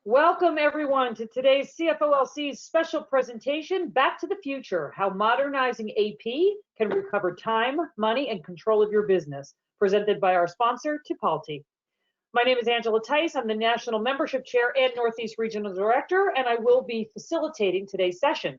Welcome everyone to today's CFOLC's special presentation, Back to the Future, How Modernizing AP Can Recover Time, Money, and Control of Your Business, presented by our sponsor, Tipalti. My name is Angela Tice. I'm the National Membership Chair and Northeast Regional Director, and I will be facilitating today's session.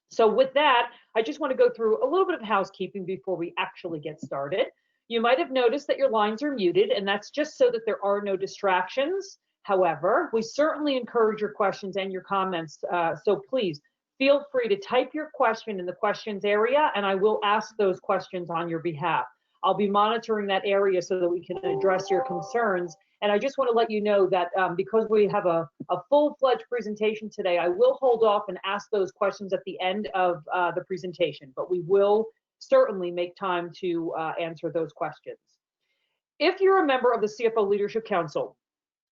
So with that, I just want to go through a little bit of housekeeping before we actually get started. You might have noticed that your lines are muted, and that's just so that there are no distractions. However, we certainly encourage your questions and your comments, so please feel free to type your question in the questions area, and I will ask those questions on your behalf. I'll be monitoring that area so that we can address your concerns. And I just want to let you know that because we have a full-fledged presentation today, I will hold off and ask those questions at the end of the presentation, but we will certainly make time to answer those questions. If you're a member of the CFO Leadership Council,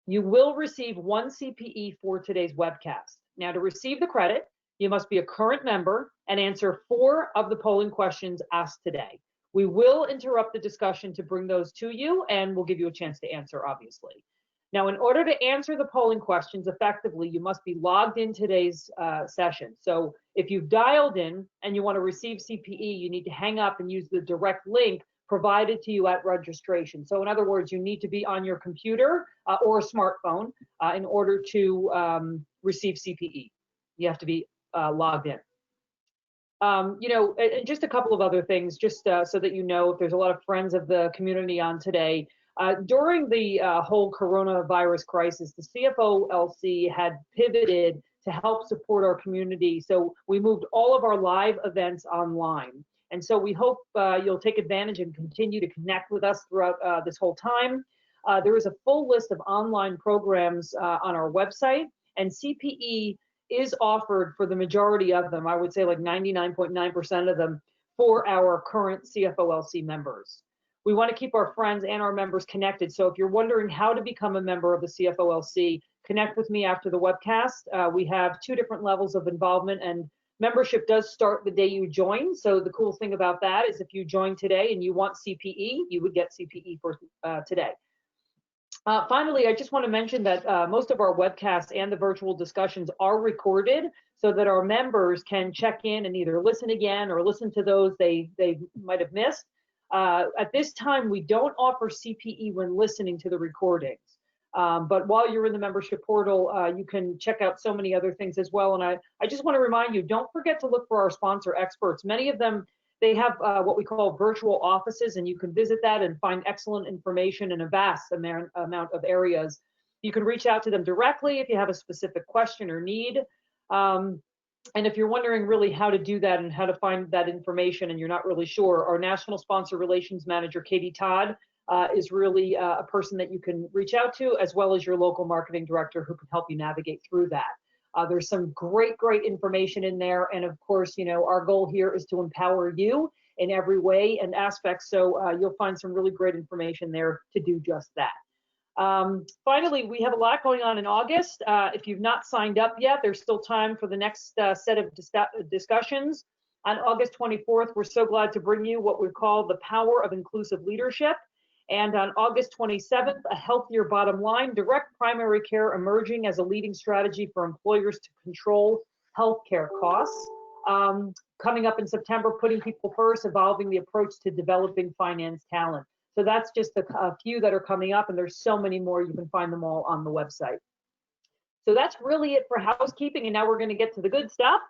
you will receive one CPE for today's webcast. Now, to receive the credit, you must be a current member and answer 4 of the polling questions asked today. We will interrupt the discussion to bring those to you, and we'll give you a chance to answer, obviously. Now, in order to answer the polling questions effectively, you must be logged in today's session. So if you've dialed in and you want to receive CPE, you need to hang up and use the direct link provided to you at registration. So in other words, you need to be on your computer or a smartphone in order to receive CPE. You have to be logged in. And just a couple of other things, just so that you know, if there's a lot of friends of the community on today. During the whole coronavirus crisis, the CFOLC had pivoted to help support our community. So we moved all of our live events online. And so we hope you'll take advantage and continue to connect with us throughout this whole time. There is a full list of online programs on our website, and CPE is offered for the majority of them. I would say like 99.9% of them for our current CFOLC members. We want to keep our friends and our members connected. So if you're wondering how to become a member of the CFOLC, connect with me after the webcast. We have 2 different levels of involvement, and membership does start the day you join. So the cool thing about that is if you join today and you want CPE, you would get CPE for today. Finally, I just want to mention that most of our webcasts and the virtual discussions are recorded so that our members can check in and either listen again or listen to those they might have missed. At this time, we don't offer CPE when listening to the recordings. But while you're in the membership portal, you can check out so many other things as well. And I just want to remind you, don't forget to look for our sponsor experts. Many of them, they have what we call virtual offices, and you can visit that and find excellent information in a vast amount of areas. You can reach out to them directly if you have a specific question or need. And if you're wondering really how to do that and how to find that information and you're not really sure, our National Sponsor Relations Manager, Katie Todd, is really a person that you can reach out to, as well as your local marketing director who can help you navigate through that. There's some great information in there. And of course, our goal here is to empower you in every way and aspect. So you'll find some really great information there to do just that. Finally, we have a lot going on in August. If you've not signed up yet, there's still time for the next set of discussions. On August 24th, we're so glad to bring you what we call the Power of Inclusive Leadership. And on August 27th, a healthier bottom line, direct primary care emerging as a leading strategy for employers to control healthcare costs. Coming up in September, putting people first, evolving the approach to developing finance talent. So that's just a few that are coming up, and there's so many more. You can find them all on the website. So that's really it for housekeeping, and now we're going to get to the good stuff.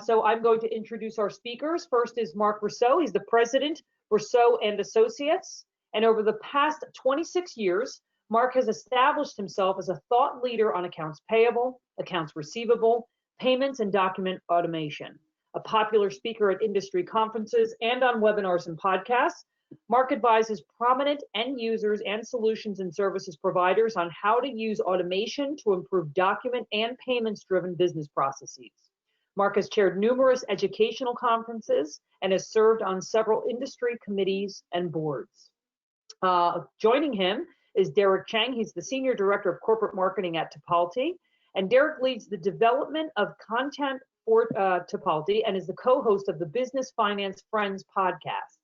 So I'm going to introduce our speakers. First is Mark Rousseau. He's the president, Rousseau and Associates. And over the past 26 years, Mark has established himself as a thought leader on accounts payable, accounts receivable, payments, and document automation. A popular speaker at industry conferences and on webinars and podcasts, Mark advises prominent end users and solutions and services providers on how to use automation to improve document and payments-driven business processes. Mark has chaired numerous educational conferences and has served on several industry committees and boards. Joining him is Derek Chang. He's the Senior Director of Corporate Marketing at Tipalti. And Derek leads the development of content for Tipalti and is the co-host of the Business Finance Friends podcast.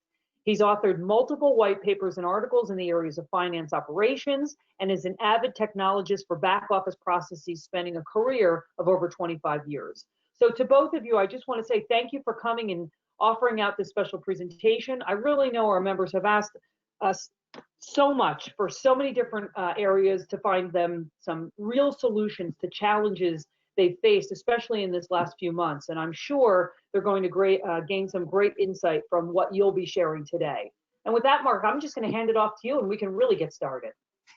He's authored multiple white papers and articles in the areas of finance operations and is an avid technologist for back office processes, spending a career of over 25 years. So to both of you, I just want to say thank you for coming and offering out this special presentation. I really know our members have asked us so much for so many different areas to find them some real solutions to challenges they've faced, especially in this last few months. And I'm sure they're going to gain some great insight from what you'll be sharing today. And with that, Mark, I'm just going to hand it off to you and we can really get started.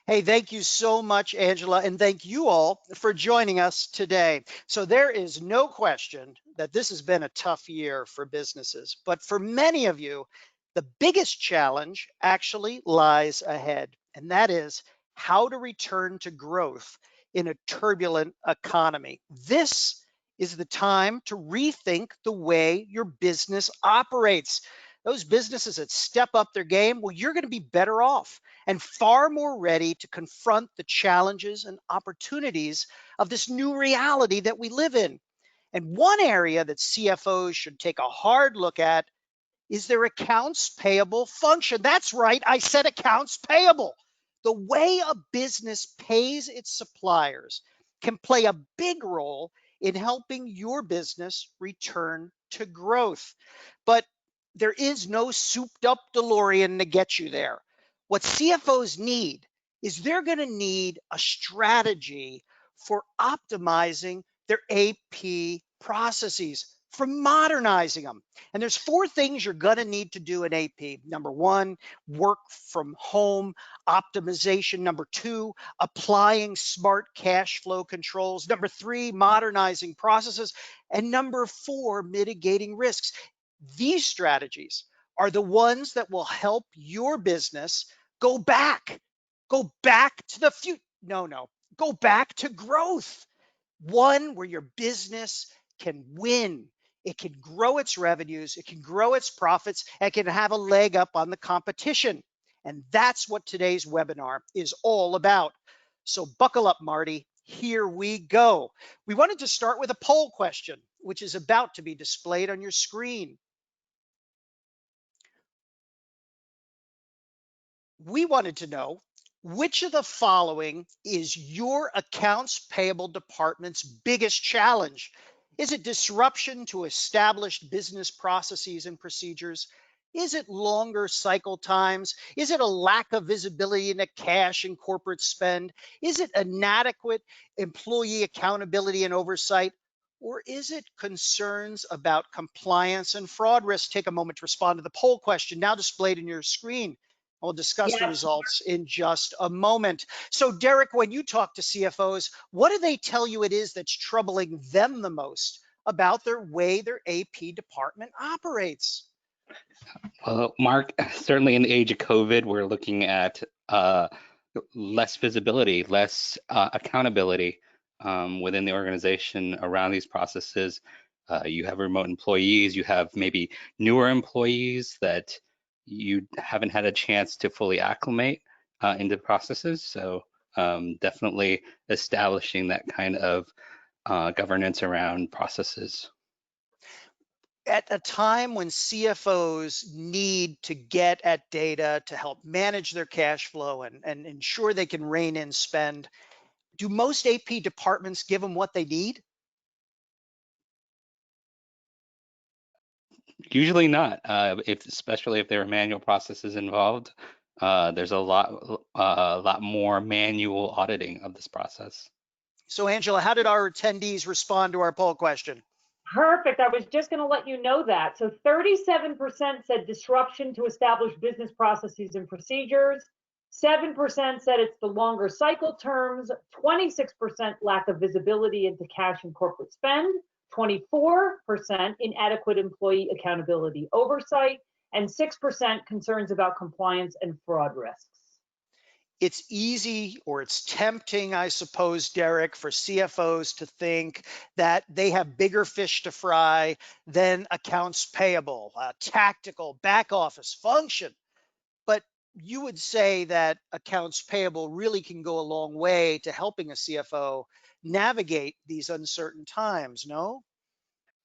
Hey, thank you so much, Angela, and thank you all for joining us today. So there is no question that this has been a tough year for businesses, but for many of you, the biggest challenge actually lies ahead, and that is how to return to growth in a turbulent economy. This is the time to rethink the way your business operates. Those businesses that step up their game, well, you're going to be better off and far more ready to confront the challenges and opportunities of this new reality that we live in. And one area that CFOs should take a hard look at is their accounts payable function. That's right, I said accounts payable. The way a business pays its suppliers can play a big role in helping your business return to growth. But there is no souped up DeLorean to get you there. What CFOs need is they're going to need a strategy for optimizing their AP processes, for modernizing them. And there's four things you're going to need to do in AP. Number one, work from home optimization. Number two, applying smart cash flow controls. Number three, modernizing processes. And number four, mitigating risks. These strategies are the ones that will help your business go back to the future. Go back to growth. One where your business can win. It can grow its revenues, it can grow its profits, and it can have a leg up on the competition. And that's what today's webinar is all about. So buckle up, Marty. Here we go. We wanted to start with a poll question, which is about to be displayed on your screen. We wanted to know, which of the following is your accounts payable department's biggest challenge? Is it disruption to established business processes and procedures? Is it longer cycle times? Is it a lack of visibility into cash and corporate spend? Is it inadequate employee accountability and oversight? Or is it concerns about compliance and fraud risk? Take a moment to respond to the poll question now displayed on your screen. We'll discuss the results in just a moment. So Derek, when you talk to CFOs, what do they tell you it is that's troubling them the most about their way their AP department operates? Well, Mark, certainly in the age of COVID, we're looking at less visibility, less accountability within the organization around these processes. You have remote employees, you have maybe newer employees that you haven't had a chance to fully acclimate into processes. So definitely establishing that kind of governance around processes. At a time when CFOs need to get at data to help manage their cash flow and ensure they can rein in spend, do most AP departments give them what they need? Usually not, especially if there are manual processes involved. There's a lot more manual auditing of this process. So Angela, how did our attendees respond to our poll question? Perfect. I was just going to let you know that. So 37% said disruption to established business processes and procedures. 7% said it's the longer cycle terms. 26% lack of visibility into cash and corporate spend. 24% inadequate employee accountability oversight. And 6% concerns about compliance and fraud risks. It's easy, or it's tempting, I suppose, Derek, for CFOs to think that they have bigger fish to fry than accounts payable, a tactical back office function. But you would say that accounts payable really can go a long way to helping a CFO navigate these uncertain times, no?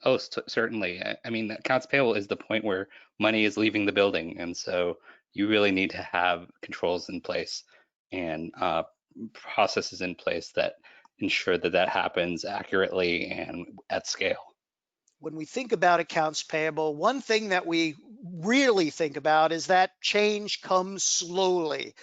Oh, certainly. I mean, accounts payable is the point where money is leaving the building, and so you really need to have controls in place and processes in place that ensure that that happens accurately and at scale. When we think about accounts payable, one thing that we really think about is that change comes slowly.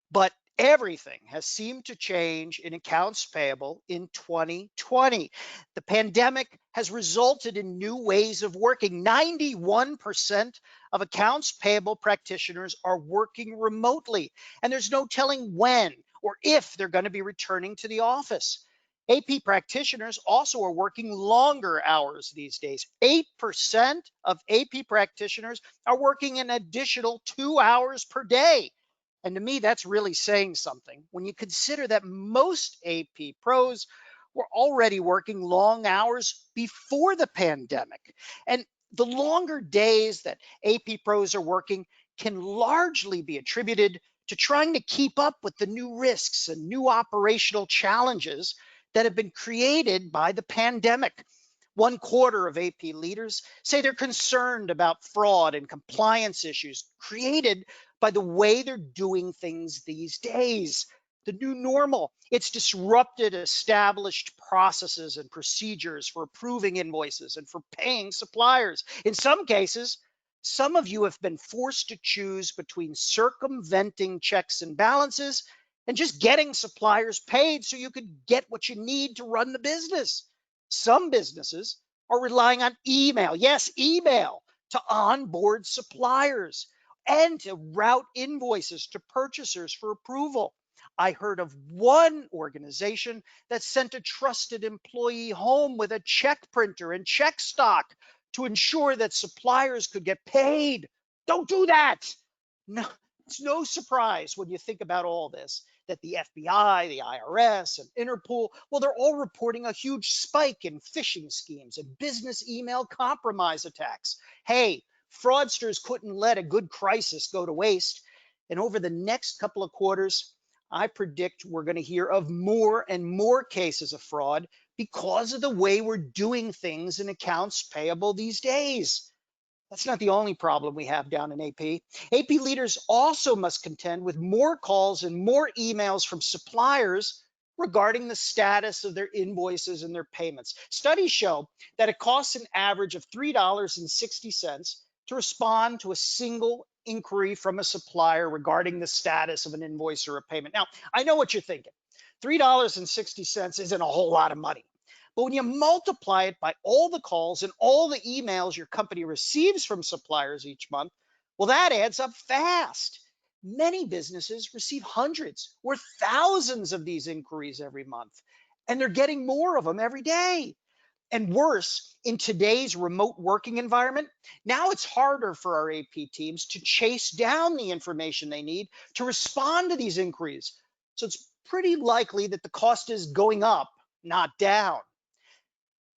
But everything has seemed to change in accounts payable in 2020. The pandemic has resulted in new ways of working. 91% of accounts payable practitioners are working remotely, and there's no telling when or if they're going to be returning to the office. AP practitioners also are working longer hours these days. 8% of AP practitioners are working an additional 2 hours per day. And to me, that's really saying something when you consider that most AP pros were already working long hours before the pandemic. And the longer days that AP pros are working can largely be attributed to trying to keep up with the new risks and new operational challenges that have been created by the pandemic. 1/4 of AP leaders say they're concerned about fraud and compliance issues created by the way they're doing things these days. The new normal, it's disrupted established processes and procedures for approving invoices and for paying suppliers. In some cases, some of you have been forced to choose between circumventing checks and balances and just getting suppliers paid so you could get what you need to run the business. Some businesses are relying on email, yes, email, to onboard suppliers and to route invoices to purchasers for approval. I heard of one organization that sent a trusted employee home with a check printer and check stock to ensure that suppliers could get paid. Don't do that. No, it's no surprise when you think about all this that the FBI, the IRS, and Interpol, well, they're all reporting a huge spike in phishing schemes and business email compromise attacks. Hey, fraudsters couldn't let a good crisis go to waste. And over the next couple of quarters, I predict we're going to hear of more and more cases of fraud because of the way we're doing things in accounts payable these days. That's not the only problem we have down in AP. AP leaders also must contend with more calls and more emails from suppliers regarding the status of their invoices and their payments. Studies show that it costs an average of $3.60 to respond to a single inquiry from a supplier regarding the status of an invoice or a payment. Now, I know what you're thinking. $3.60 isn't a whole lot of money. But when you multiply it by all the calls and all the emails your company receives from suppliers each month, well, that adds up fast. Many businesses receive hundreds or thousands of these inquiries every month, and they're getting more of them every day. And worse, in today's remote working environment, now it's harder for our AP teams to chase down the information they need to respond to these inquiries. So it's pretty likely that the cost is going up, not down.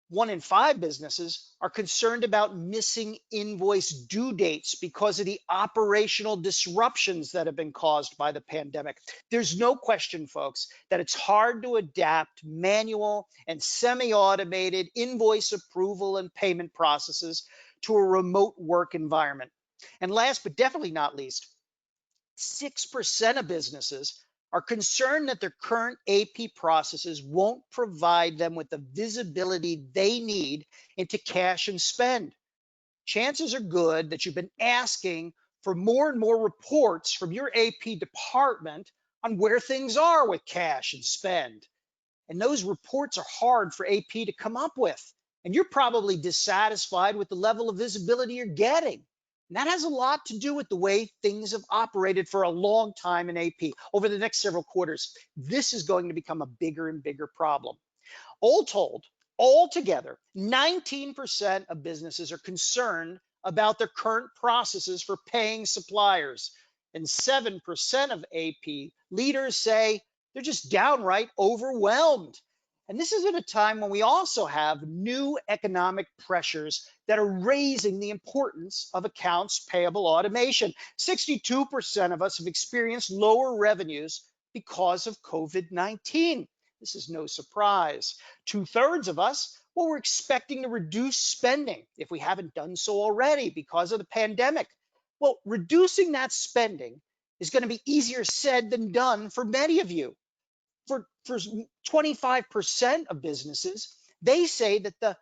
1 in 5 businesses are concerned about missing invoice due dates because of the operational disruptions that have been caused by the pandemic. There's no question, folks, that it's hard to adapt manual and semi-automated invoice approval and payment processes to a remote work environment. And last but definitely not least, 6% of businesses are concerned that their current AP processes won't provide them with the visibility they need into cash and spend. Chances are good that you've been asking for more and more reports from your AP department on where things are with cash and spend. And those reports are hard for AP to come up with. And you're probably dissatisfied with the level of visibility you're getting. And that has a lot to do with the way things have operated for a long time in AP. Over the next several quarters, this is going to become a bigger and bigger problem. All told, altogether, 19% of businesses are concerned about their current processes for paying suppliers. And 7% of AP leaders say they're just downright overwhelmed. And this is at a time when we also have new economic pressures that are raising the importance of accounts payable automation. 62% of us have experienced lower revenues because of COVID-19. This is no surprise. 2/3 of us Well, we're expecting to reduce spending if we haven't done so already because of the pandemic. Well, reducing that spending is going to be easier said than done for many of you. For 25% of businesses, they say that the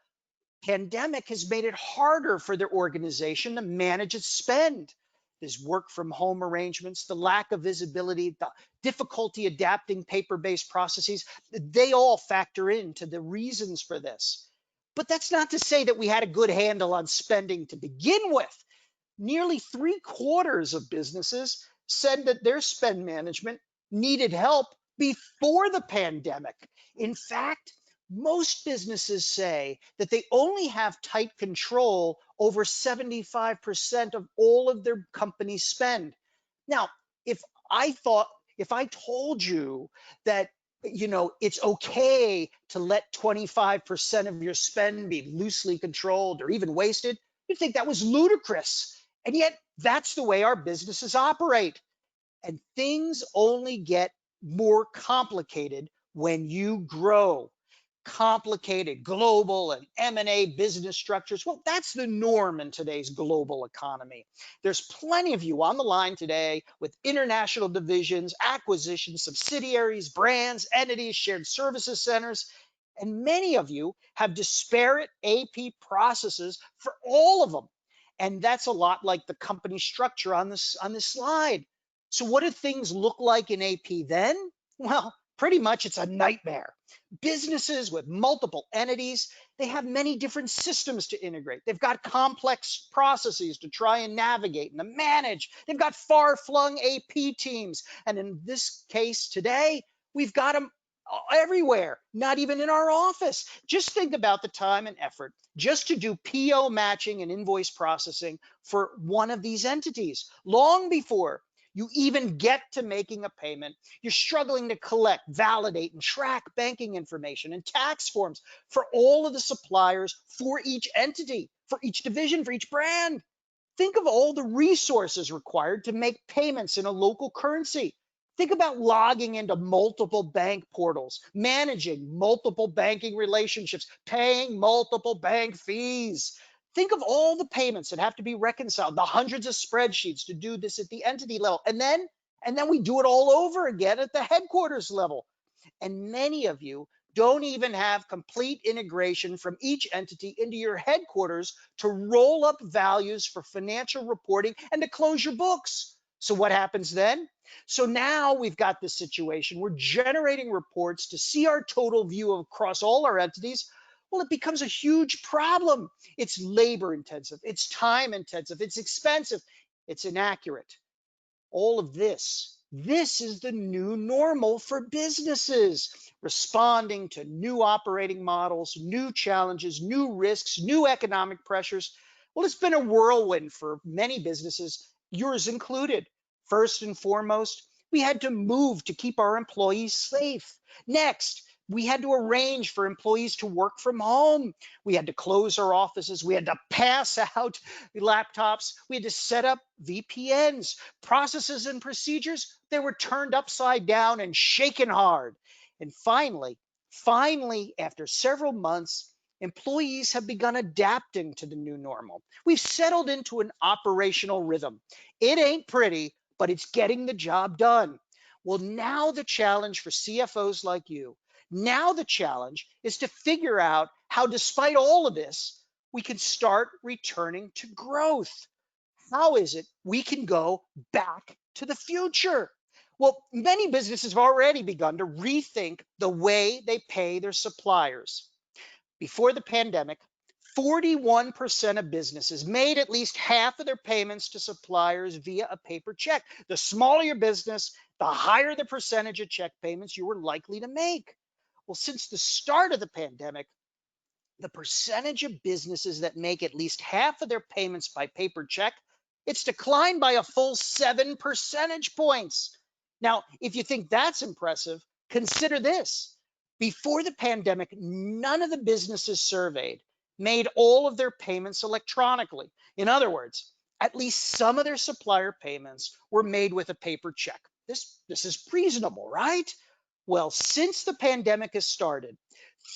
pandemic has made it harder for their organization to manage its spend. There's work from home arrangements, the lack of visibility, the difficulty adapting paper-based processes. They all factor into the reasons for this. But that's not to say that we had a good handle on spending to begin with. Nearly 3/4 of businesses said that their spend management needed help before the pandemic. In fact, most businesses say that they only have tight control over 75% of all of their company spend. Now, if if I told you that, it's okay to let 25% of your spend be loosely controlled or even wasted, you'd think that was ludicrous. And yet, that's the way our businesses operate. And things only get more complicated when you grow. Complicated global and M&A business structures. Well, that's the norm in today's global economy. There's plenty of you on the line today with international divisions, acquisitions, subsidiaries, brands, entities, shared services centers. And many of you have disparate AP processes for all of them. And that's a lot like the company structure on this slide. So what do things look like in AP then? Well, pretty much it's a nightmare. Businesses with multiple entities, they have many different systems to integrate. They've got complex processes to try and navigate and to manage. They've got far-flung AP teams. And in this case today, we've got them everywhere, not even in our office. Just think about the time and effort just to do PO matching and invoice processing for one of these entities. Long before you even get to making a payment, you're struggling to collect, validate, and track banking information and tax forms for all of the suppliers for each entity, for each division, for each brand. Think of all the resources required to make payments in a local currency. Think about logging into multiple bank portals, managing multiple banking relationships, paying multiple bank fees. Think of all the payments that have to be reconciled, the hundreds of spreadsheets to do this at the entity level. And then we do it all over again at the headquarters level. And many of you don't even have complete integration from each entity into your headquarters to roll up values for financial reporting and to close your books. So what happens then? So now we've got this situation. We're generating reports to see our total view across all our entities. Well, it becomes a huge problem. It's labor intensive, it's time intensive, it's expensive, it's inaccurate. All of this is the new normal for businesses, responding to new operating models, new challenges, new risks, new economic pressures. Well, it's been a whirlwind for many businesses, yours included. First and foremost, we had to move to keep our employees safe. Next, we had to arrange for employees to work from home. We had to close our offices. We had to pass out laptops. We had to set up VPNs. Processes and procedures, they were turned upside down and shaken hard. And finally, after several months, employees have begun adapting to the new normal. We've settled into an operational rhythm. It ain't pretty, but it's getting the job done. Well, now the challenge for CFOs like you, now the challenge is to figure out how, despite all of this, we can start returning to growth. How is it we can go back to the future? Well, many businesses have already begun to rethink the way they pay their suppliers. Before the pandemic, 41% of businesses made at least half of their payments to suppliers via a paper check. The smaller your business, the higher the percentage of check payments you were likely to make. Well, since the start of the pandemic, the percentage of businesses that make at least half of their payments by paper check, it's declined by a full 7 percentage points. Now, if you think that's impressive, consider this. Before the pandemic, none of the businesses surveyed made all of their payments electronically. In other words, at least some of their supplier payments were made with a paper check. This is reasonable, right? Well, since the pandemic has started,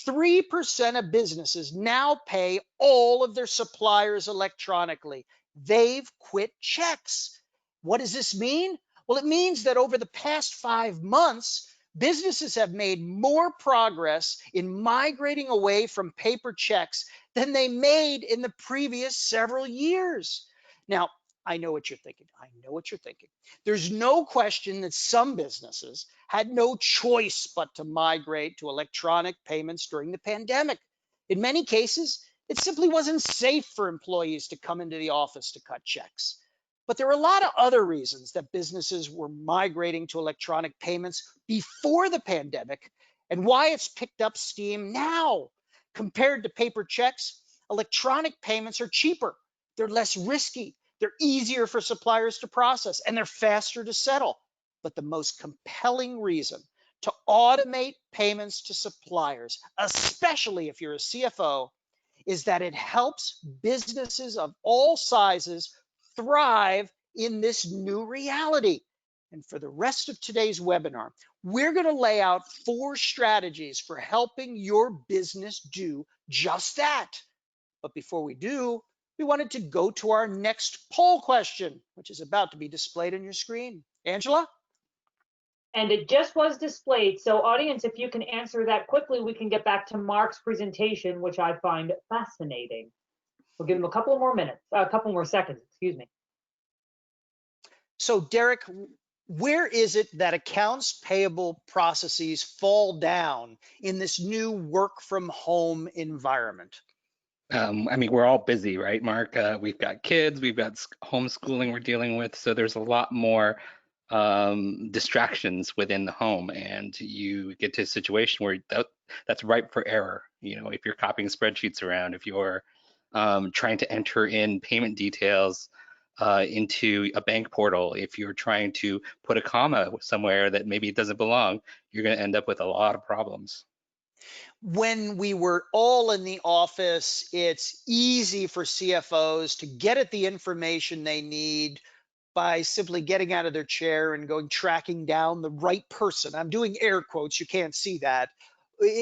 3% of businesses now pay all of their suppliers electronically. They've quit checks. What does this mean? Well, it means that over the past 5 months, businesses have made more progress in migrating away from paper checks than they made in the previous several years. Now, I know what you're thinking. I know what you're thinking. There's no question that some businesses had no choice but to migrate to electronic payments during the pandemic. In many cases, it simply wasn't safe for employees to come into the office to cut checks. But there are a lot of other reasons that businesses were migrating to electronic payments before the pandemic and why it's picked up steam now. Compared to paper checks, electronic payments are cheaper, they're less risky, they're easier for suppliers to process, and they're faster to settle. But the most compelling reason to automate payments to suppliers, especially if you're a CFO, is that it helps businesses of all sizes thrive in this new reality. And for the rest of today's webinar, we're going to lay out 4 strategies for helping your business do just that. But before we do, we wanted to go to our next poll question, which is about to be displayed on your screen. Angela? And it just was displayed. So audience, if you can answer that quickly, we can get back to Mark's presentation, which I find fascinating. We'll give him a couple more minutes, a couple more seconds, excuse me. So Derek, where is it that accounts payable processes fall down in this new work from home environment? I mean, we're all busy, right, Mark? We've got kids, we've got homeschooling we're dealing with, so there's a lot more distractions within the home, and you get to a situation where that's ripe for error. You know, if you're copying spreadsheets around, if you're trying to enter in payment details into a bank portal, if you're trying to put a comma somewhere that maybe it doesn't belong, you're going to end up with a lot of problems. When we were all in the office, it's easy for CFOs to get at the information they need by simply getting out of their chair and going tracking down the right person. I'm doing air quotes, you can't see that.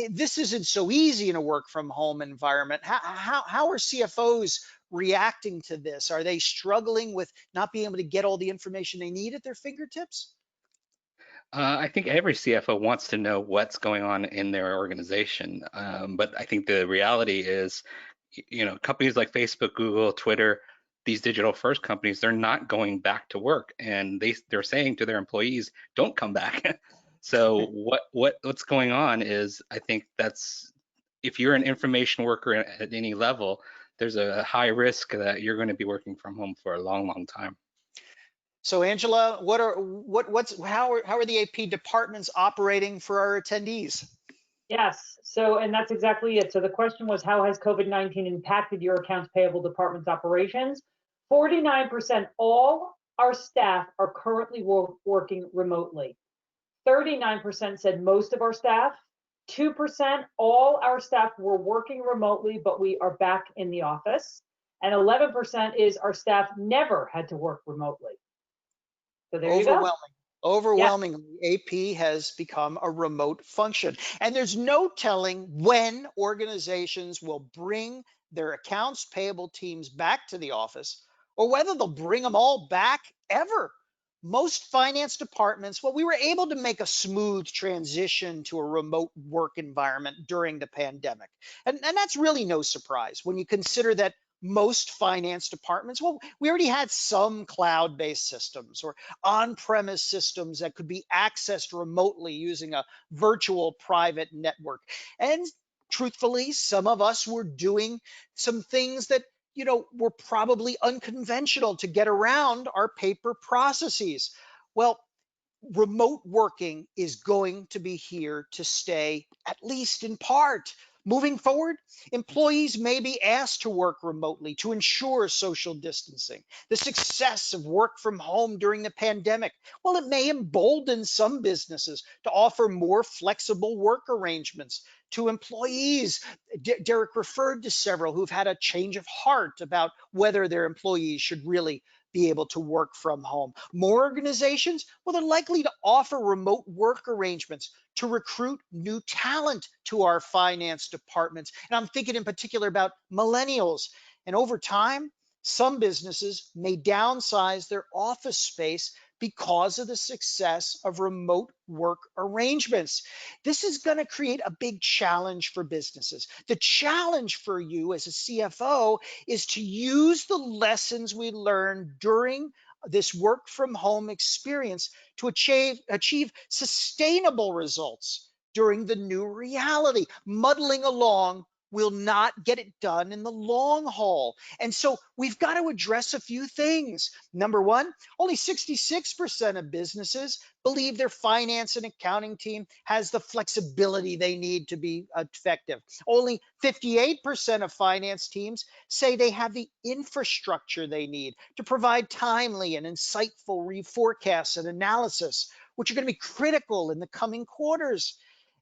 This isn't so easy in a work from home environment. How are CFOs reacting to this? Are they struggling with not being able to get all the information they need at their fingertips? I think every CFO wants to know what's going on in their organization, but I think the reality is, you know, companies like Facebook, Google, Twitter, these digital first companies, they're not going back to work, and they're saying to their employees, "Don't come back." So what's going on is, I think that's, if you're an information worker at any level, there's a high risk that you're going to be working from home for a long, long time. So Angela, how are the AP departments operating for our attendees? Yes, so, and that's exactly it. So the question was, how has COVID-19 impacted your accounts payable department's operations? 49% all our staff are currently working remotely. 39% said most of our staff. 2% all our staff were working remotely, but we are back in the office. And 11% is our staff never had to work remotely. So there you go. Overwhelmingly, AP has become a remote function. And there's no telling when organizations will bring their accounts payable teams back to the office or whether they'll bring them all back ever. Most finance departments, well, we were able to make a smooth transition to a remote work environment during the pandemic. And that's really no surprise when you consider that most finance departments, well, we already had some cloud-based systems or on-premise systems that could be accessed remotely using a virtual private network. And truthfully, some of us were doing some things that, you know, were probably unconventional to get around our paper processes. Well, remote working is going to be here to stay, at least in part. Moving forward, employees may be asked to work remotely to ensure social distancing. The success of work from home during the pandemic, well, it may embolden some businesses to offer more flexible work arrangements to employees. Derek referred to several who've had a change of heart about whether their employees should really be able to work from home. More organizations, well, they're likely to offer remote work arrangements to recruit new talent to our finance departments. And I'm thinking in particular about millennials. And over time, some businesses may downsize their office space because of the success of remote work arrangements. This is going to create a big challenge for businesses. The challenge for you as a CFO is to use the lessons we learned during this work from home experience to achieve sustainable results during the new reality. Muddling along will not get it done in the long haul. And so we've got to address a few things. Number one, only 66% of businesses believe their finance and accounting team has the flexibility they need to be effective. Only 58% of finance teams say they have the infrastructure they need to provide timely and insightful reforecasts and analysis, which are going to be critical in the coming quarters.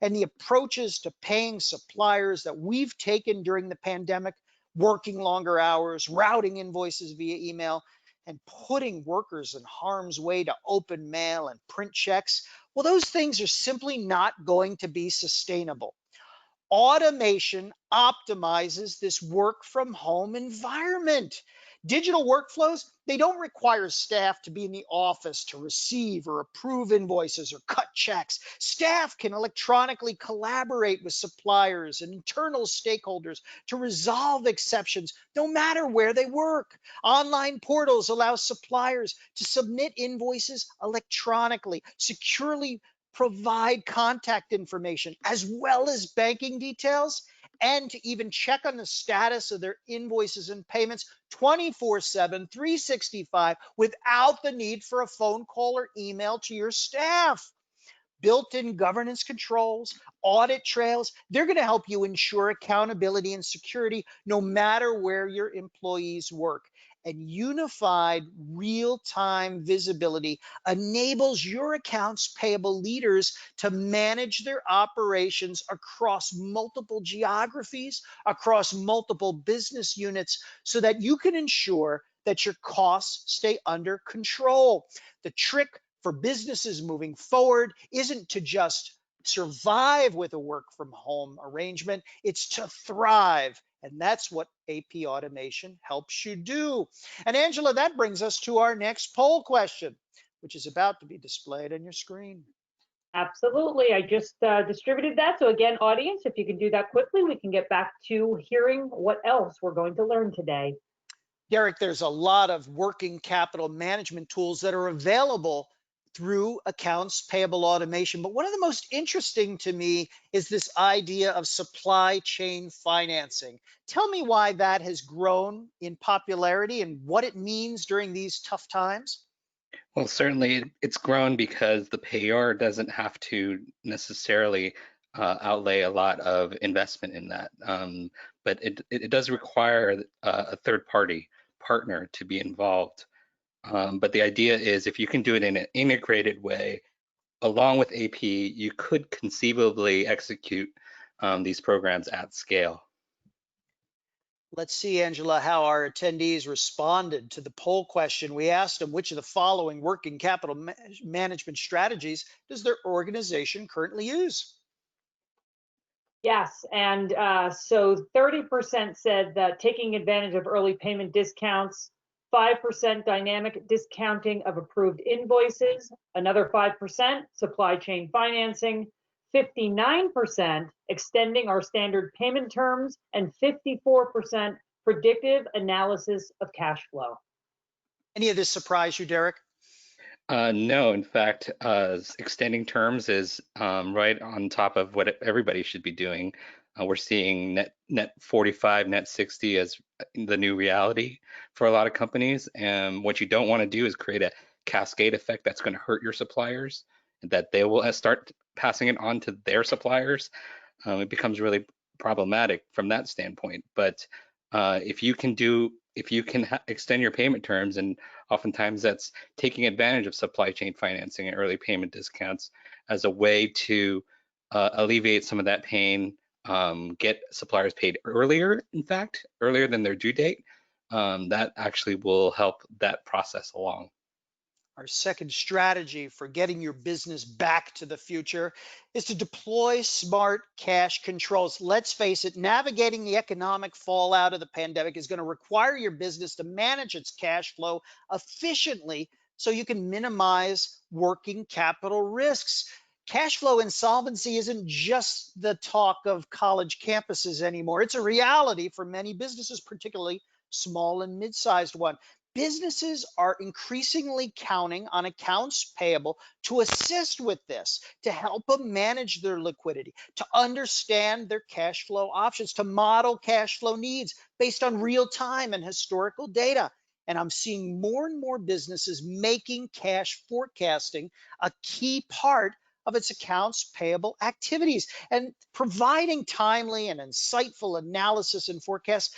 And the approaches to paying suppliers that we've taken during the pandemic, working longer hours, routing invoices via email, and putting workers in harm's way to open mail and print checks, well, those things are simply not going to be sustainable. Automation optimizes this work from home environment. Digital workflows, they don't require staff to be in the office to receive or approve invoices or cut checks. Staff can electronically collaborate with suppliers and internal stakeholders to resolve exceptions no matter where they work. Online portals allow suppliers to submit invoices electronically, securely provide contact information as well as banking details, and to even check on the status of their invoices and payments 24/7, 365 without the need for a phone call or email to your staff. Built-in governance controls, audit trails, they're going to help you ensure accountability and security no matter where your employees work. And unified real-time visibility enables your accounts payable leaders to manage their operations across multiple geographies, across multiple business units, so that you can ensure that your costs stay under control. The trick for businesses moving forward isn't to just survive with a work from home arrangement, it's to thrive. And that's what AP automation helps you do. And Angela, that brings us to our next poll question, which is about to be displayed on your screen. Absolutely. I just distributed that. So again, audience, if you can do that quickly, we can get back to hearing what else we're going to learn today. Derek, there's a lot of working capital management tools that are available through accounts payable automation. But one of the most interesting to me is this idea of supply chain financing. Tell me why that has grown in popularity and what it means during these tough times. Well, certainly it's grown because the payer doesn't have to necessarily outlay a lot of investment in that. But it does require a third party partner to be involved. But the idea is if you can do it in an integrated way, along with AP, you could conceivably execute these programs at scale. Let's see, Angela, how our attendees responded to the poll question. We asked them which of the following working capital management strategies does their organization currently use? Yes, and so 30% said that taking advantage of early payment discounts, 5% dynamic discounting of approved invoices, another 5% supply chain financing, 59% extending our standard payment terms, and 54% predictive analysis of cash flow. Any of this surprise you, Derek? No, in fact, extending terms is right on top of what everybody should be doing. We're seeing net 45, net 60 as the new reality for a lot of companies. And what you don't want to do is create a cascade effect that's going to hurt your suppliers, that they will start passing it on to their suppliers. It becomes really problematic from that standpoint. But if you can extend your payment terms, and oftentimes that's taking advantage of supply chain financing and early payment discounts as a way to alleviate some of that pain, get suppliers paid earlier, in fact, earlier than their due date, that actually will help that process along. Our second strategy for getting your business back to the future is to deploy smart cash controls. Let's face it, navigating the economic fallout of the pandemic is going to require your business to manage its cash flow efficiently so you can minimize working capital risks. Cash flow insolvency isn't just the talk of college campuses anymore. It's a reality for many businesses, particularly small and mid-sized ones. Businesses are increasingly counting on accounts payable to assist with this, to help them manage their liquidity, to understand their cash flow options, to model cash flow needs based on real time and historical data. And I'm seeing more and more businesses making cash forecasting a key part of its accounts payable activities, and providing timely and insightful analysis and forecasts.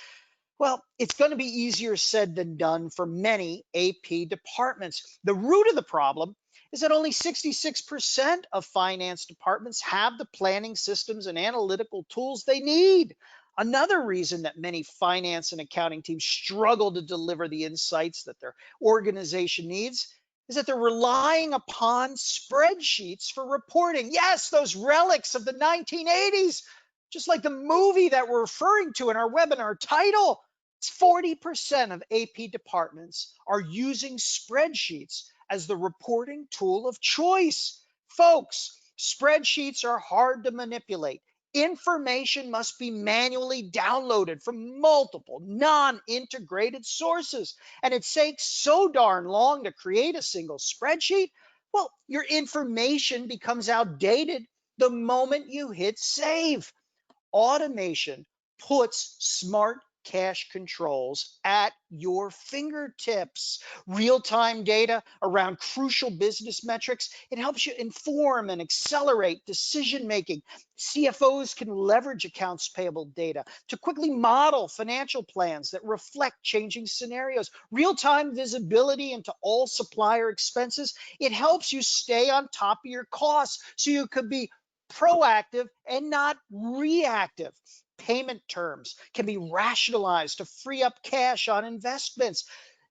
Well, it's going to be easier said than done for many AP departments. The root of the problem is that only 66% of finance departments have the planning systems and analytical tools they need. Another reason that many finance and accounting teams struggle to deliver the insights that their organization needs is that they're relying upon spreadsheets for reporting. Yes, those relics of the 1980s, just like the movie that we're referring to in our webinar title. 40% of AP departments are using spreadsheets as the reporting tool of choice. Folks, spreadsheets are hard to manipulate. Information must be manually downloaded from multiple non-integrated sources. And it takes so darn long to create a single spreadsheet. Well, your information becomes outdated the moment you hit save. Automation puts smart cash controls at your fingertips. Real-time data around crucial business metrics. It helps you inform and accelerate decision making. CFOs can leverage accounts payable data to quickly model financial plans that reflect changing scenarios. Real-time visibility into all supplier expenses. It helps you stay on top of your costs so you could be proactive and not reactive. Payment terms can be rationalized to free up cash on investments.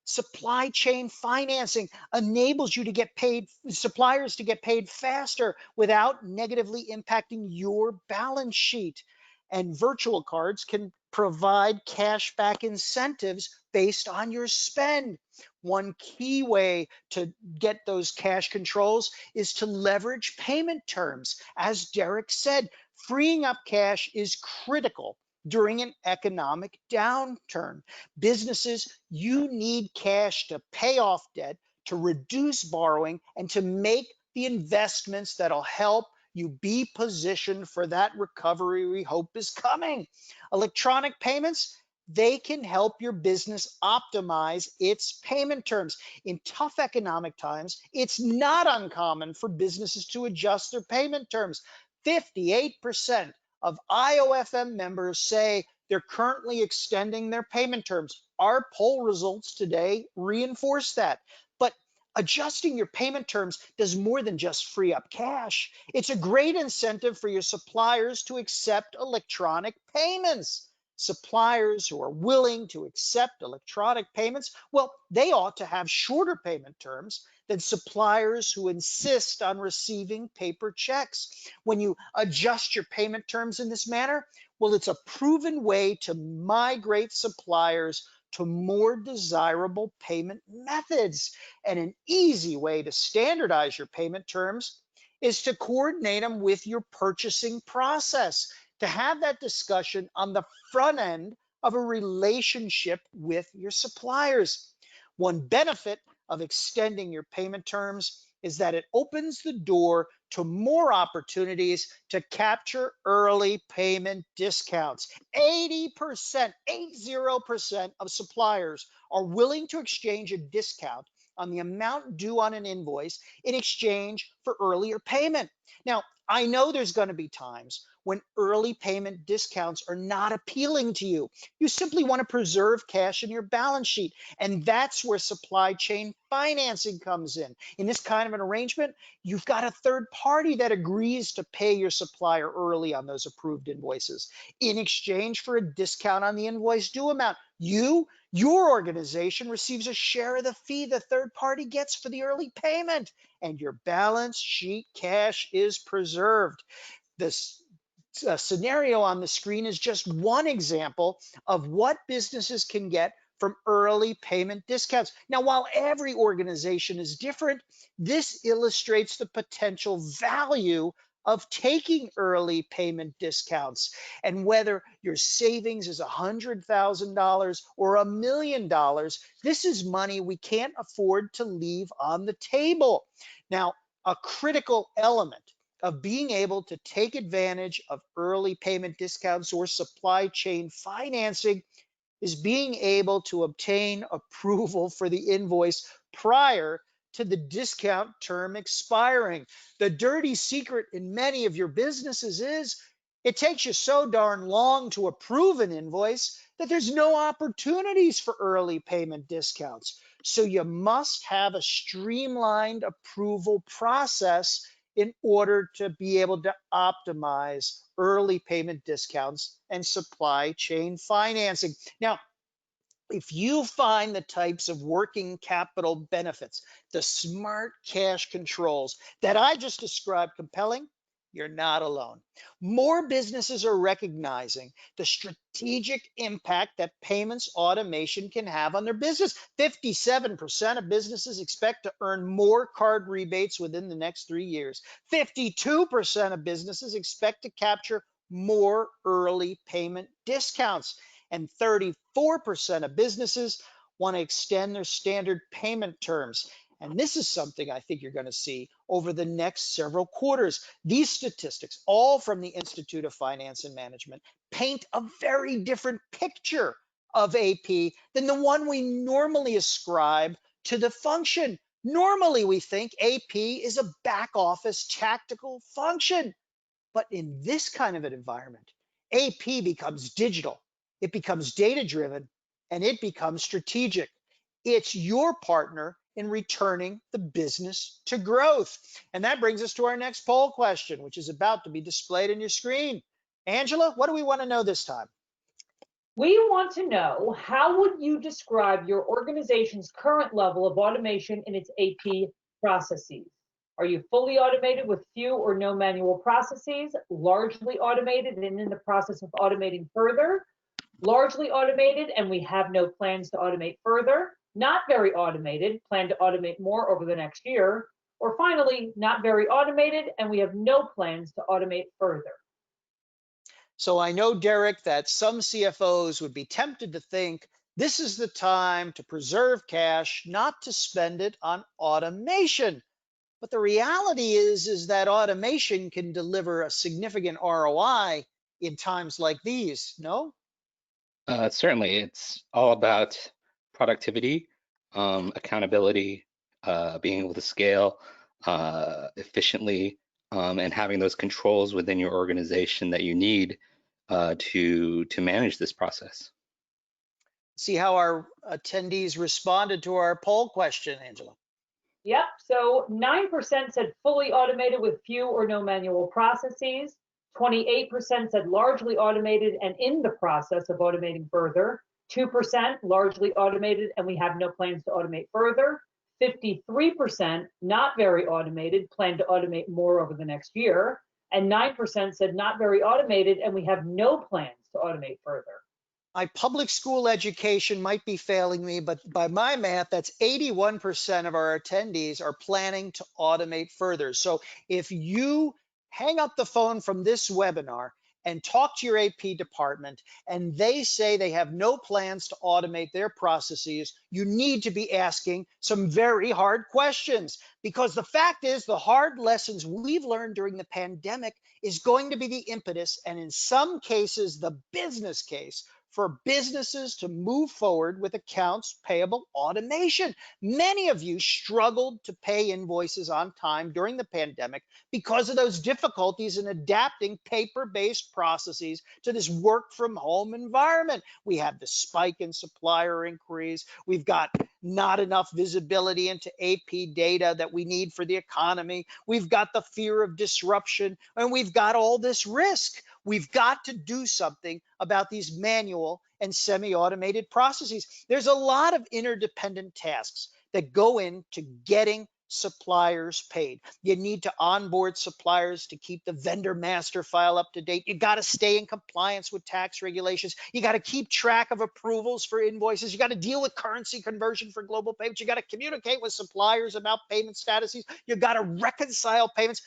Supply chain financing enables you to get paid, suppliers to get paid faster without negatively impacting your balance sheet. And virtual cards can provide cash back incentives based on your spend. One key way to get those cash controls is to leverage payment terms. As Derek said, freeing up cash is critical during an economic downturn. Businesses, you need cash to pay off debt, to reduce borrowing, and to make the investments that'll help you be positioned for that recovery we hope is coming. Electronic payments, they can help your business optimize its payment terms. In tough economic times, it's not uncommon for businesses to adjust their payment terms. 58% of IOFM members say they're currently extending their payment terms. Our poll results today reinforce that. But adjusting your payment terms does more than just free up cash. It's a great incentive for your suppliers to accept electronic payments. Suppliers who are willing to accept electronic payments, well, they ought to have shorter payment terms than suppliers who insist on receiving paper checks. When you adjust your payment terms in this manner, well, it's a proven way to migrate suppliers to more desirable payment methods. And an easy way to standardize your payment terms is to coordinate them with your purchasing process, to have that discussion on the front end of a relationship with your suppliers. One benefit of extending your payment terms is that it opens the door to more opportunities to capture early payment discounts. 80%, 80% of suppliers are willing to exchange a discount on the amount due on an invoice in exchange for earlier payment. Now, I know there's going to be times when early payment discounts are not appealing to you. You simply want to preserve cash in your balance sheet. And that's where supply chain financing comes in. In this kind of an arrangement, you've got a third party that agrees to pay your supplier early on those approved invoices in exchange for a discount on the invoice due amount. Your organization receives a share of the fee the third party gets for the early payment, and your balance sheet cash is preserved. This scenario on the screen is just one example of what businesses can get from early payment discounts. Now, while every organization is different, this illustrates the potential value of taking early payment discounts. And whether your savings is $100,000 or $1,000,000, this is money we can't afford to leave on the table. Now, a critical element of being able to take advantage of early payment discounts or supply chain financing is being able to obtain approval for the invoice prior to the discount term expiring. The dirty secret in many of your businesses is it takes you so darn long to approve an invoice that there's no opportunities for early payment discounts. So you must have a streamlined approval process in order to be able to optimize early payment discounts and supply chain financing. Now, if you find the types of working capital benefits, the smart cash controls that I just described compelling, you're not alone. More businesses are recognizing the strategic impact that payments automation can have on their business. 57% of businesses expect to earn more card rebates within the next 3 years. 52% of businesses expect to capture more early payment discounts. And 34% of businesses want to extend their standard payment terms. And this is something I think you're going to see over the next several quarters. These statistics, all from the Institute of Finance and Management, paint a very different picture of AP than the one we normally ascribe to the function. Normally, we think AP is a back office tactical function. But in this kind of an environment, AP becomes digital, it becomes data-driven, and it becomes strategic. It's your partner in returning the business to growth. And that brings us to our next poll question, which is about to be displayed on your screen. Angela, what do we want to know this time? We want to know, how would you describe your organization's current level of automation in its AP processes? Are you fully automated with few or no manual processes, largely automated and in the process of automating further, largely automated and we have no plans to automate further, not very automated, plan to automate more over the next year, or finally, not very automated and we have no plans to automate further? So I know, Derek, that some CFOs would be tempted to think this is the time to preserve cash, not to spend it on automation. But the reality is that automation can deliver a significant ROI in times like these, no? Certainly, it's all about productivity, accountability, being able to scale efficiently, and having those controls within your organization that you need to manage this process. See how our attendees responded to our poll question, Angela. Yep, so 9% said fully automated with few or no manual processes. 28% said largely automated and in the process of automating further. 2% largely automated and we have no plans to automate further. 53% not very automated, plan to automate more over the next year. And 9% said not very automated and we have no plans to automate further. My public school education might be failing me, but by my math, that's 81% of our attendees are planning to automate further. So if you hang up the phone from this webinar and talk to your AP department and they say they have no plans to automate their processes, you need to be asking some very hard questions, because the fact is the hard lessons we've learned during the pandemic is going to be the impetus, and in some cases, the business case for businesses to move forward with accounts payable automation. Many of you struggled to pay invoices on time during the pandemic because of those difficulties in adapting paper-based processes to this work from home environment. We have the spike in supplier inquiries. We've got not enough visibility into AP data that we need for the economy. We've got the fear of disruption, and we've got all this risk. We've got to do something about these manual and semi-automated processes. There's a lot of interdependent tasks that go into getting suppliers paid. You need to onboard suppliers to keep the vendor master file up to date. You got to stay in compliance with tax regulations. You got to keep track of approvals for invoices. You got to deal with currency conversion for global payments. You got to communicate with suppliers about payment statuses. You got to reconcile payments.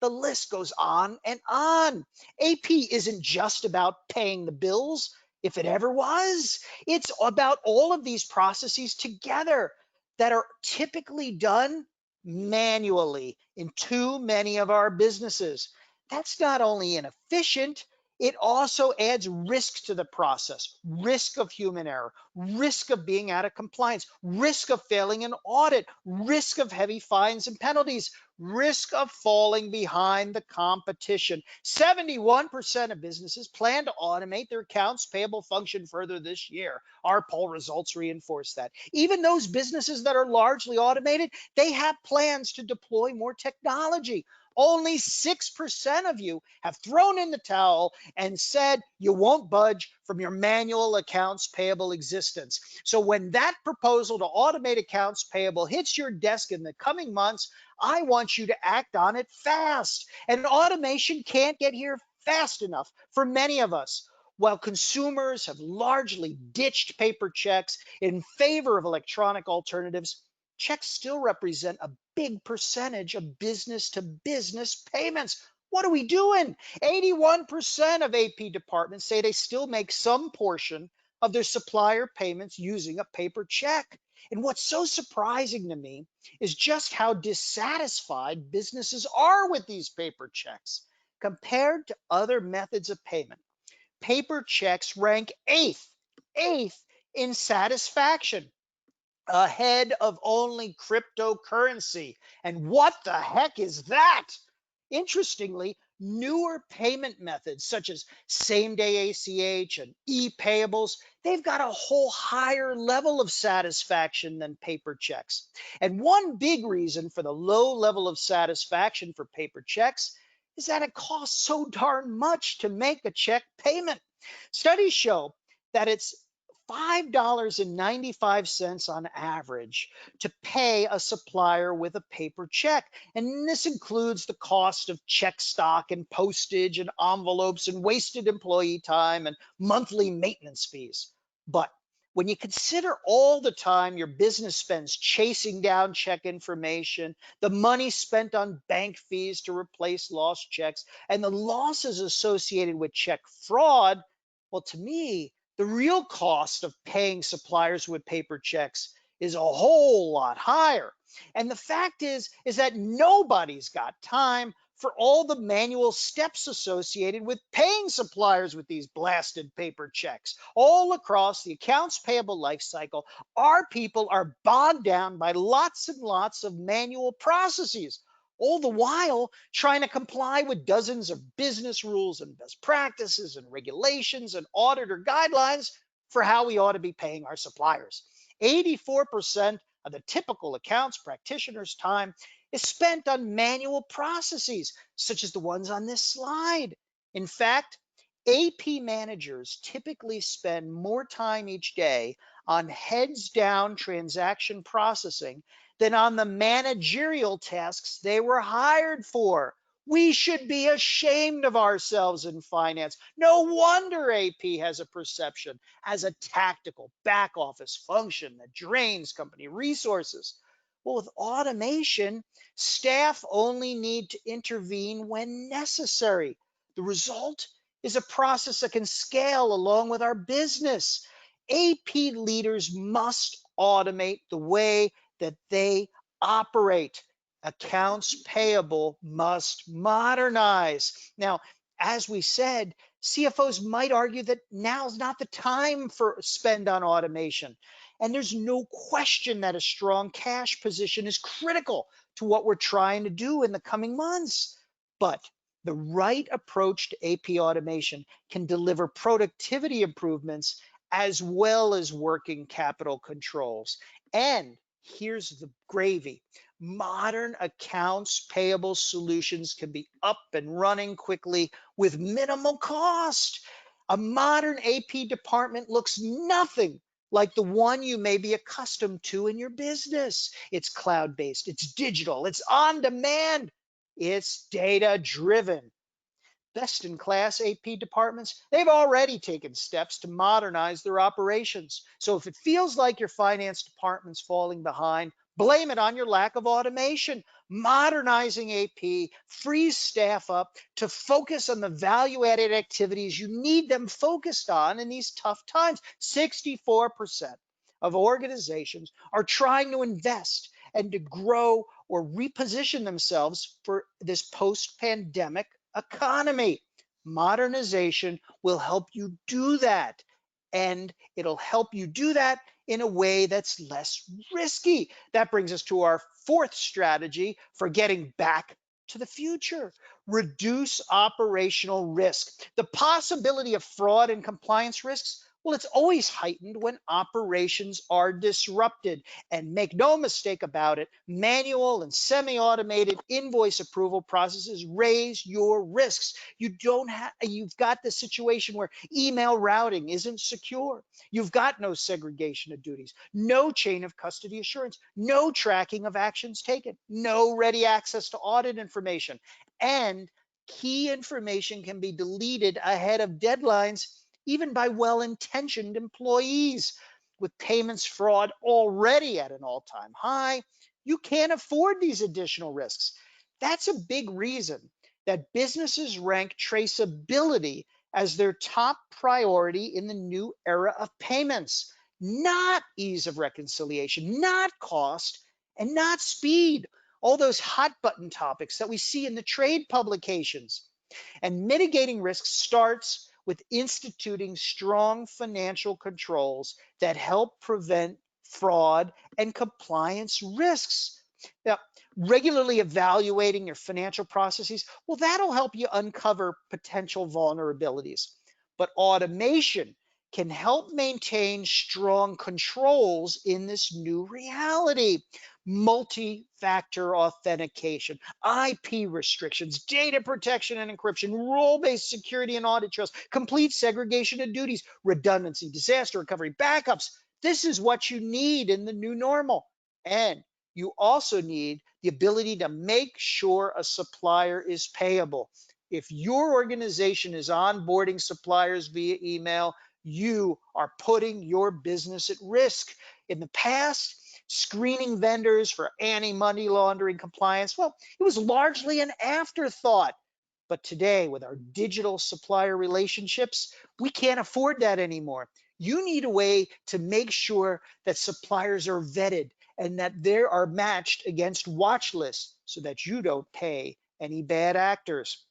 The list goes on and on. AP isn't just about paying the bills, if it ever was. It's about all of these processes together that are typically done manually in too many of our businesses. That's not only inefficient, it also adds risk to the process, risk of human error, risk of being out of compliance, risk of failing an audit, risk of heavy fines and penalties, risk of falling behind the competition. 71% of businesses plan to automate their accounts payable function further this year. Our poll results reinforce that. Even those businesses that are largely automated, they have plans to deploy more technology. Only 6% of you have thrown in the towel and said you won't budge from your manual accounts payable existence. So when that proposal to automate accounts payable hits your desk in the coming months, I want you to act on it fast. And automation can't get here fast enough for many of us. While consumers have largely ditched paper checks in favor of electronic alternatives, checks still represent a big percentage of business to business payments. What are we doing? 81% of AP departments say they still make some portion of their supplier payments using a paper check. And what's so surprising to me is just how dissatisfied businesses are with these paper checks. Compared to other methods of payment, paper checks rank eighth in satisfaction, ahead of only cryptocurrency. And what the heck is that? Interestingly, newer payment methods such as same-day ACH and e-payables, they've got a whole higher level of satisfaction than paper checks. And one big reason for the low level of satisfaction for paper checks is that it costs so darn much to make a check payment. Studies show that it's $5.95 on average to pay a supplier with a paper check. And this includes the cost of check stock and postage and envelopes and wasted employee time and monthly maintenance fees. But when you consider all the time your business spends chasing down check information, the money spent on bank fees to replace lost checks, and the losses associated with check fraud, well, to me, the real cost of paying suppliers with paper checks is a whole lot higher. And the fact is that nobody's got time for all the manual steps associated with paying suppliers with these blasted paper checks. All across the accounts payable life cycle, our people are bogged down by lots and lots of manual processes, all the while trying to comply with dozens of business rules and best practices and regulations and auditor guidelines for how we ought to be paying our suppliers. 84% of the typical accounts practitioner's time is spent on manual processes, such as the ones on this slide. In fact, AP managers typically spend more time each day on heads down transaction processing than on the managerial tasks they were hired for. We should be ashamed of ourselves in finance. No wonder AP has a perception as a tactical back office function that drains company resources. Well, with automation, staff only need to intervene when necessary. The result is a process that can scale along with our business. AP leaders must automate the way that they operate. Accounts payable must modernize. Now, as we said, CFOs might argue that now's not the time for spend on automation. And there's no question that a strong cash position is critical to what we're trying to do in the coming months. But the right approach to AP automation can deliver productivity improvements as well as working capital controls. And here's the gravy. Modern accounts payable solutions can be up and running quickly with minimal cost. A modern AP department looks nothing like the one you may be accustomed to in your business. It's cloud-based, it's digital, it's on demand, it's data-driven. Best-in-class AP departments, they've already taken steps to modernize their operations. So if it feels like your finance department's falling behind, blame it on your lack of automation. Modernizing AP frees staff up to focus on the value-added activities you need them focused on in these tough times. 64% of organizations are trying to invest and to grow or reposition themselves for this post-pandemic economy. Modernization will help you do that. And it'll help you do that in a way that's less risky. That brings us to our fourth strategy for getting back to the future. Reduce operational risk. The possibility of fraud and compliance risks, well, it's always heightened when operations are disrupted. And make no mistake about it, manual and semi-automated invoice approval processes raise your risks. You've got the situation where email routing isn't secure. You've got no segregation of duties, no chain of custody assurance, no tracking of actions taken, no ready access to audit information, and key information can be deleted ahead of deadlines, even by well-intentioned employees. With payments fraud already at an all-time high, you can't afford these additional risks. That's a big reason that businesses rank traceability as their top priority in the new era of payments, not ease of reconciliation, not cost, and not speed. All those hot button topics that we see in the trade publications. And mitigating risk starts with instituting strong financial controls that help prevent fraud and compliance risks. Now, regularly evaluating your financial processes, well, that'll help you uncover potential vulnerabilities. But automation can help maintain strong controls in this new reality. Multi-factor authentication, IP restrictions, data protection and encryption, role-based security and audit trails, complete segregation of duties, redundancy, disaster recovery, backups. This is what you need in the new normal. And you also need the ability to make sure a supplier is payable. If your organization is onboarding suppliers via email, you are putting your business at risk. In the past, screening vendors for anti-money laundering compliance, well, it was largely an afterthought. But today, with our digital supplier relationships, we can't afford that anymore. You need a way to make sure that suppliers are vetted and that they are matched against watch lists so that you don't pay any bad actors.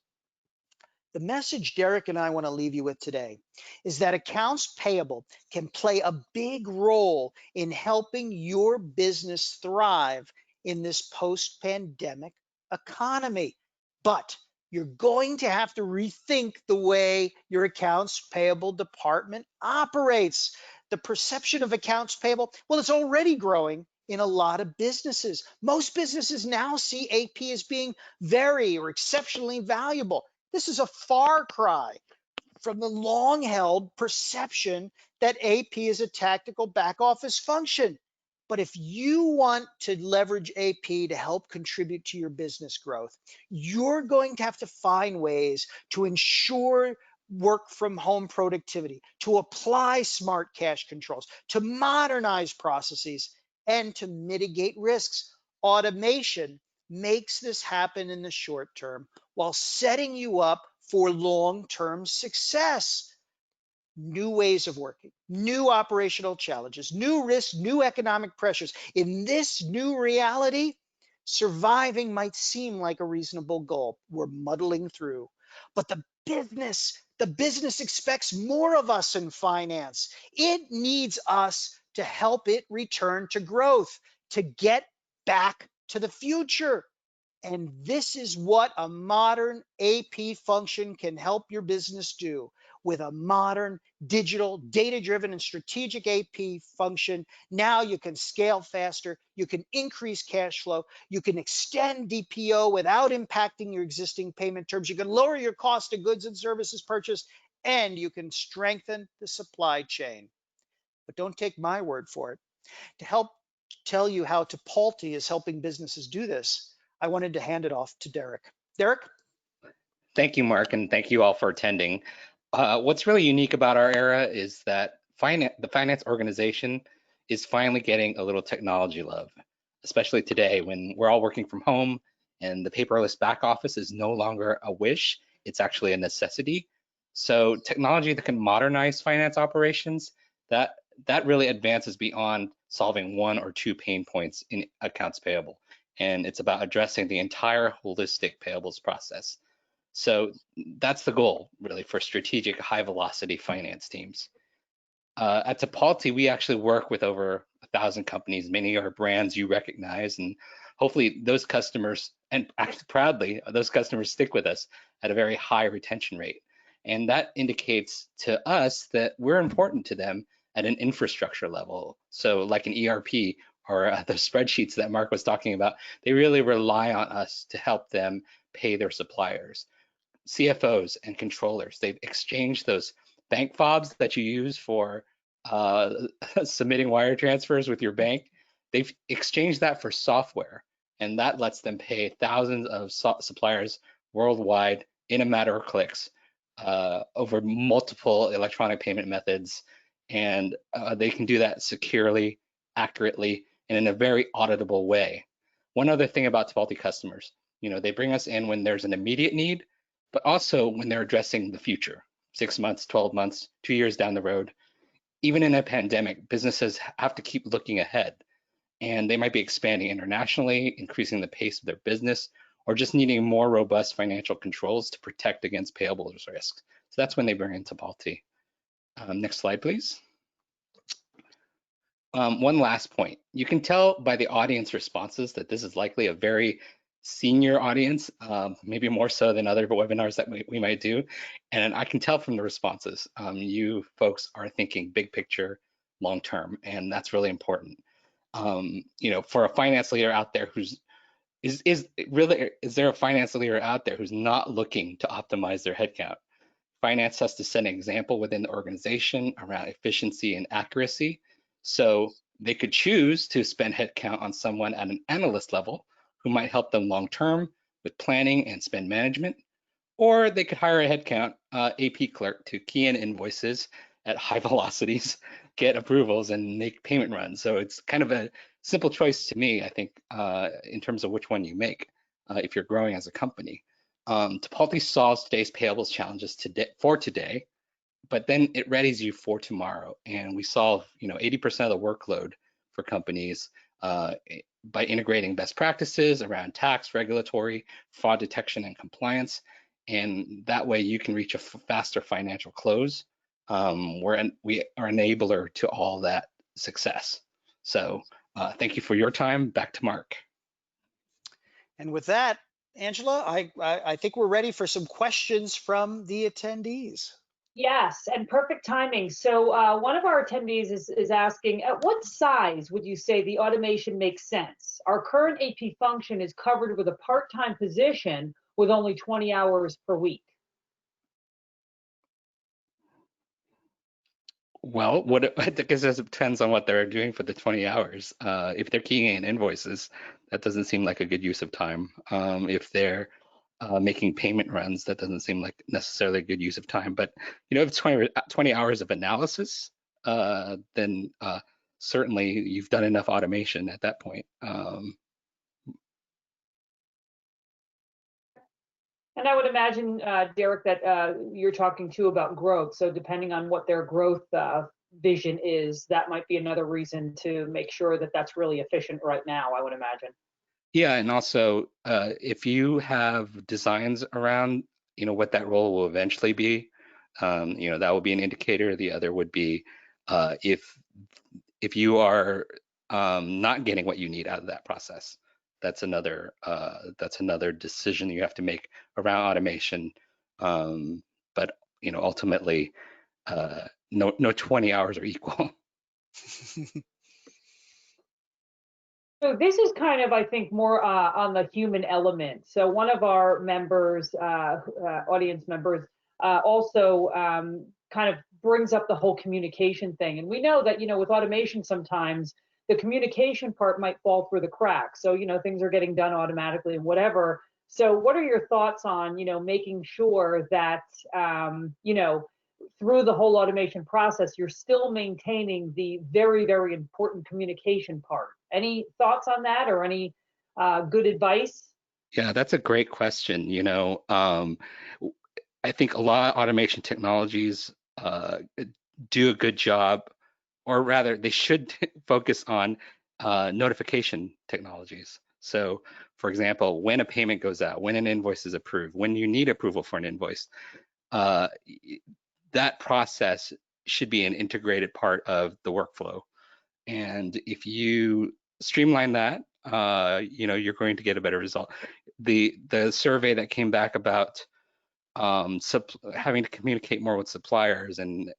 The message Derek and I want to leave you with today is that accounts payable can play a big role in helping your business thrive in this post-pandemic economy. But you're going to have to rethink the way your accounts payable department operates. The perception of accounts payable, well, it's already growing in a lot of businesses. Most businesses now see AP as being very or exceptionally valuable. This is a far cry from the long-held perception that AP is a tactical back office function. But if you want to leverage AP to help contribute to your business growth, you're going to have to find ways to ensure work from home productivity, to apply smart cash controls, to modernize processes, and to mitigate risks. Automation makes this happen in the short term while setting you up for long-term success. New ways of working, new operational challenges, new risks, new economic pressures. In this new reality, surviving might seem like a reasonable goal. We're muddling through. But the business. The business expects more of us in finance. It needs us to help it return to growth, to get back to the future. And this is what a modern AP function can help your business do. With a modern, digital, data-driven, and strategic AP function, now you can scale faster, you can increase cash flow, you can extend DPO without impacting your existing payment terms, you can lower your cost of goods and services purchased, and you can strengthen the supply chain. But don't take my word for it. To help tell you how Tipalti is helping businesses do this, I wanted to hand it off to Derek. Derek? Thank you, Mark, and thank you all for attending. What's really unique about our era is that the finance organization is finally getting a little technology love, especially today when we're all working from home and the paperless back office is no longer a wish, it's actually a necessity. So technology that can modernize finance operations, that really advances beyond solving one or two pain points in accounts payable. And it's about addressing the entire holistic payables process. So that's the goal, really, for strategic high-velocity finance teams. At Tipalti, we actually work with over 1,000 companies. Many are brands you recognize, and hopefully those customers, and actually proudly, those customers stick with us at a very high retention rate. And that indicates to us that we're important to them at an infrastructure level. So like an ERP or the spreadsheets that Mark was talking about, they really rely on us to help them pay their suppliers. CFOs and controllers, they've exchanged those bank fobs that you use for submitting wire transfers with your bank. They've exchanged that for software, and that lets them pay thousands of suppliers worldwide in a matter of clicks over multiple electronic payment methods. And they can do that securely, accurately, and in a very auditable way. One other thing about Tipalti customers, they bring us in when there's an immediate need, but also when they're addressing the future, 6 months, 12 months, 2 years down the road. Even in a pandemic, businesses have to keep looking ahead, and they might be expanding internationally, increasing the pace of their business, or just needing more robust financial controls to protect against payables risks. So that's when they bring in Tipalti. Next slide, please. One last point. You can tell by the audience responses that this is likely a very senior audience, maybe more so than other webinars that we might do. And I can tell from the responses, you folks are thinking big picture, long term, and that's really important. For a finance leader out there is there a finance leader out there who's not looking to optimize their headcount? Finance has to set an example within the organization around efficiency and accuracy. So they could choose to spend headcount on someone at an analyst level who might help them long-term with planning and spend management, or they could hire a headcount AP clerk to key in invoices at high velocities, get approvals, and make payment runs. So it's kind of a simple choice to me, I think, in terms of which one you make if you're growing as a company. Tipalti solves today's payables challenges for today, but then it readies you for tomorrow. And we solve, 80% of the workload for companies by integrating best practices around tax, regulatory, fraud detection, and compliance. And that way you can reach a faster financial close. We are enabler to all that success. So thank you for your time. Back to Mark. And with that, Angela, I think we're ready for some questions from the attendees. Yes, and perfect timing. So one of our attendees is asking, at what size would you say the automation makes sense? Our current AP function is covered with a part-time position with only 20 hours per week. Well, I guess it depends on what they're doing for the 20 hours. If they're keying in invoices, that doesn't seem like a good use of time. If they're making payment runs, that doesn't seem like necessarily a good use of time. But if it's 20 hours of analysis, then certainly you've done enough automation at that point. And I would imagine, Derek, that you're talking too about growth. So depending on what their growth vision is, that might be another reason to make sure that that's really efficient right now, I would imagine. Yeah, and also if you have designs around what that role will eventually be. That will be an indicator. The other would be if you are not getting what you need out of that process. That's another decision you have to make around automation. But ultimately, no 20 hours are equal. So this is kind of, I think, more on the human element. So one of our members, audience members, also kind of brings up the whole communication thing. And we know that, with automation, sometimes the communication part might fall through the cracks. So, things are getting done automatically and whatever. So what are your thoughts on, making sure that, through the whole automation process, you're still maintaining the very, very important communication part? Any thoughts on that, or any good advice? Yeah, that's a great question. I think a lot of automation technologies do a good job, or rather, they should focus on notification technologies. So, for example, when a payment goes out, when an invoice is approved, when you need approval for an invoice, uh, that process should be an integrated part of the workflow. And if you streamline that, you're going to get a better result. The survey that came back about having to communicate more with suppliers and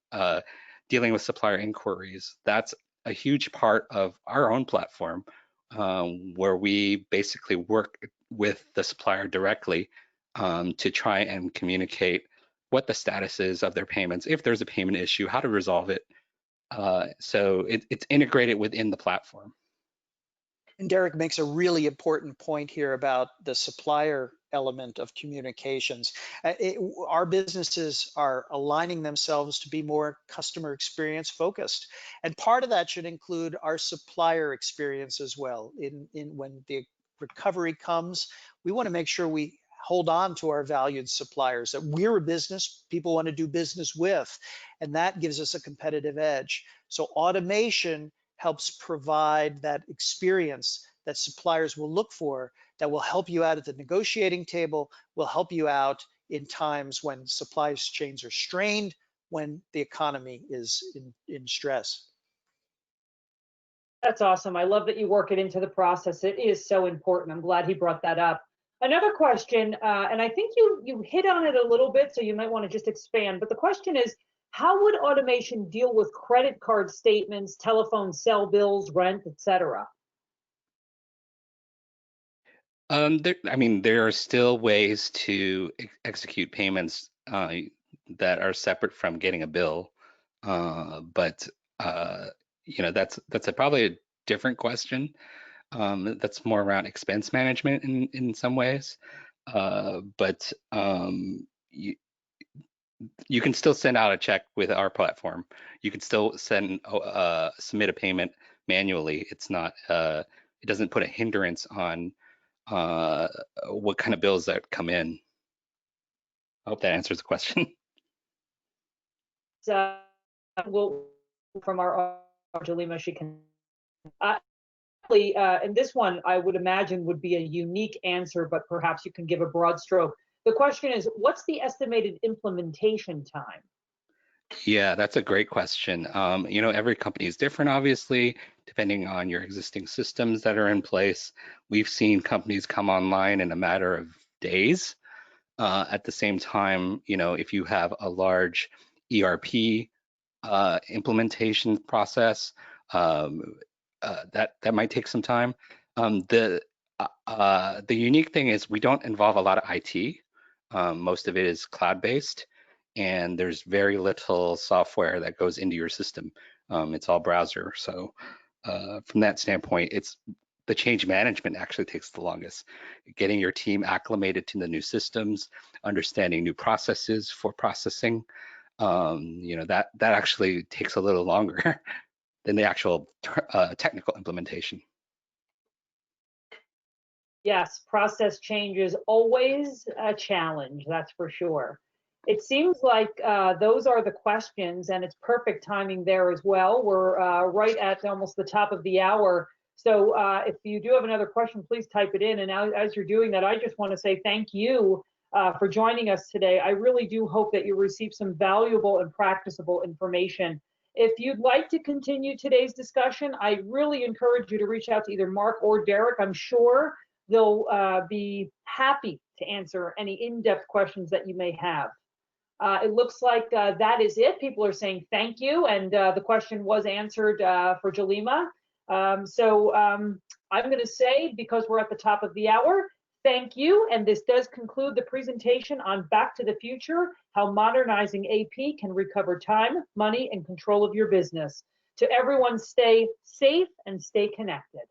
dealing with supplier inquiries, that's a huge part of our own platform, where we basically work with the supplier directly to try and communicate what the status is of their payments, if there's a payment issue, how to resolve it. So it's integrated within the platform. And Derek makes a really important point here about the supplier element of communications. Our businesses are aligning themselves to be more customer experience focused. And part of that should include our supplier experience as well. When the recovery comes, we want to make sure we hold on to our valued suppliers, that we're a business people want to do business with, and that gives us a competitive edge. So automation helps provide that experience that suppliers will look for, that will help you out at the negotiating table, will help you out in times when supply chains are strained, when the economy is in stress. That's awesome. I love that you work it into the process. It is so important. I'm glad he brought that up. Another question, and I think you hit on it a little bit, so you might want to just expand. But the question is, how would automation deal with credit card statements, telephone cell bills, rent, etc.? There are still ways to execute payments that are separate from getting a bill, but that's probably a different question. That's more around expense management in some ways, but you can still send out a check with our platform. You can still submit a payment manually. It's not it doesn't put a hindrance on what kind of bills that come in. I hope that answers the question. So we'll from our Jalima, she can. And this one I would imagine would be a unique answer, but perhaps you can give a broad stroke. The question is, what's the estimated implementation time? Yeah, that's a great question. Every company is different, obviously, depending on your existing systems that are in place. We've seen companies come online in a matter of days. At the same time, if you have a large ERP implementation process, that might take some time. The unique thing is we don't involve a lot of IT. Most of it is cloud-based, and there's very little software that goes into your system. It's all browser. So from that standpoint, the change management actually takes the longest. Getting your team acclimated to the new systems, understanding new processes for processing, that actually takes a little longer than the actual technical implementation. Yes, process change is always a challenge, that's for sure. It seems like those are the questions, and it's perfect timing there as well. We're right at almost the top of the hour. So if you do have another question, please type it in. And as you're doing that, I just want to say thank you for joining us today. I really do hope that you receive some valuable and practicable information. If you'd like to continue today's discussion, I really encourage you to reach out to either Mark or Derek. I'm sure they'll be happy to answer any in-depth questions that you may have. It looks like that is it. People are saying thank you, and the question was answered for Jalima. I'm going to say, because we're at the top of the hour, thank you, and this does conclude the presentation on Back to the Future, how modernizing AP can recover time, money, and control of your business. To everyone, stay safe and stay connected.